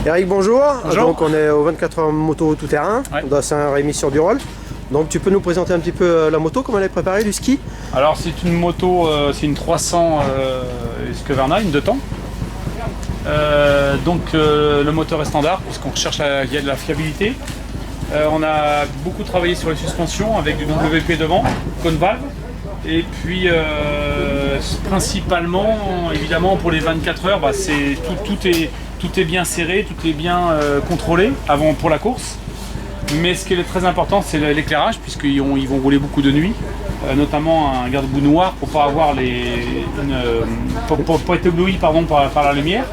Eric, bonjour. Bonjour. Donc on est au 24 heures moto tout terrain, Ouais. dans Saint-Rémy sur Durolle. Donc tu peux nous présenter un petit peu la moto, comment elle est préparée, du ski? Alors c'est une moto, c'est une 300 Husqvarna, une 2 temps. Le moteur est standard puisqu'on recherche il y a de la fiabilité. On a beaucoup travaillé sur les suspensions avec du WP devant, cône valve. Et puis principalement, évidemment pour les 24 heures, tout est bien serré, tout est bien contrôlé avant pour la course. Mais ce qui est très important, c'est l'éclairage, puisqu'ils vont rouler beaucoup de nuit, notamment un garde-boue noir pour pas avoir pour être ébloui par la lumière.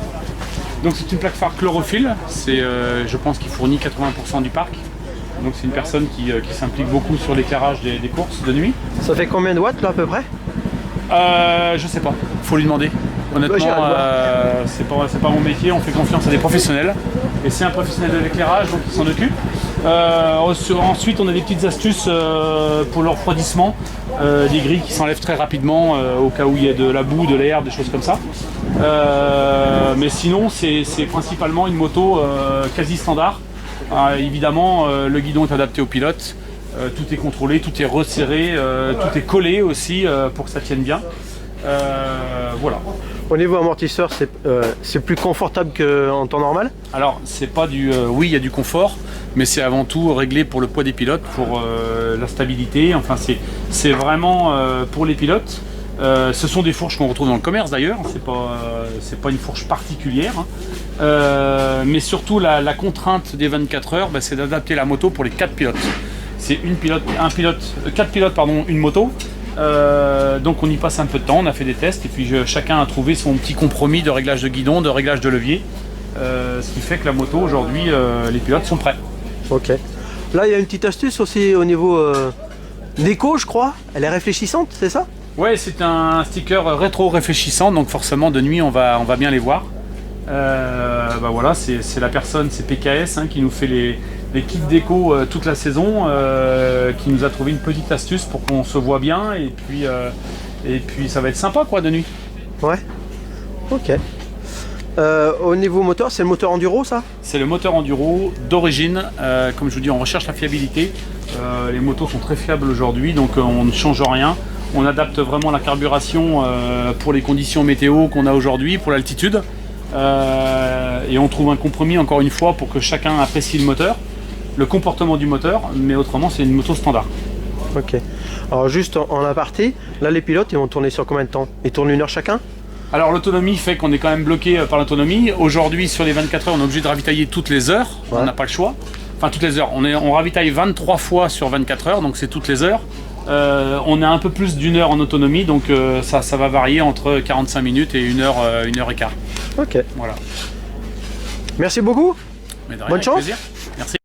Donc c'est une plaque phare chlorophylle, je pense qu'il fournit 80% du parc. Donc c'est une personne qui s'implique beaucoup sur l'éclairage des courses de nuit. Ça fait combien de watts là à peu près? Je sais pas, faut lui demander. Honnêtement, c'est pas mon métier, on fait confiance à des professionnels. Et c'est un professionnel de l'éclairage, donc il s'en occupe. Ensuite, on a des petites astuces pour le refroidissement, des grilles qui s'enlèvent très rapidement au cas où il y a de la boue, de l'air, des choses comme ça. Mais sinon, c'est principalement une moto quasi standard. Évidemment, le guidon est adapté au pilote. Tout est contrôlé, tout est resserré, tout est collé aussi pour que ça tienne bien. Voilà. Au niveau amortisseur, c'est plus confortable qu'en temps normal? Alors, c'est pas oui, il y a du confort, mais c'est avant tout réglé pour le poids des pilotes, pour la stabilité. Enfin, c'est vraiment pour les pilotes. Ce sont des fourches qu'on retrouve dans le commerce d'ailleurs. C'est pas une fourche particulière. Mais surtout, la contrainte des 24 heures, c'est d'adapter la moto pour les 4 pilotes. C'est 4 pilotes, une moto. Donc on y passe un peu de temps, on a fait des tests et puis chacun a trouvé son petit compromis de réglage de guidon, de réglage de levier, ce qui fait que la moto aujourd'hui, les pilotes sont prêts. Ok. Là il y a une petite astuce aussi au niveau déco, je crois. Elle est réfléchissante, c'est ça? Ouais, c'est un sticker rétro réfléchissant, donc forcément de nuit on va bien les voir. Voilà, c'est la personne, c'est PKS qui nous fait les kits déco toute la saison, qui nous a trouvé une petite astuce pour qu'on se voit bien et puis ça va être sympa quoi de nuit. Ouais. Ok. Au niveau moteur, c'est le moteur enduro ça? C'est le moteur enduro d'origine, comme je vous dis on recherche la fiabilité, les motos sont très fiables aujourd'hui donc on ne change rien, on adapte vraiment la carburation pour les conditions météo qu'on a aujourd'hui, pour l'altitude. Et on trouve un compromis encore une fois pour que chacun apprécie le moteur, le comportement du moteur, mais autrement c'est une moto standard. Ok. Alors juste en aparté, là les pilotes ils vont tourner sur combien de temps? Ils tournent 1 heure chacun? Alors l'autonomie fait qu'on est quand même bloqué par l'autonomie. Aujourd'hui sur les 24 heures on est obligé de ravitailler toutes les heures, ouais. On n'a pas le choix. Enfin toutes les heures, on ravitaille 23 fois sur 24 heures, donc c'est toutes les heures. On a un peu plus d'1 heure en autonomie, donc ça va varier entre 45 minutes et 1 heure et quart. Ok. Voilà. Merci beaucoup. Mais de rien, bonne chance. plaisir. Merci.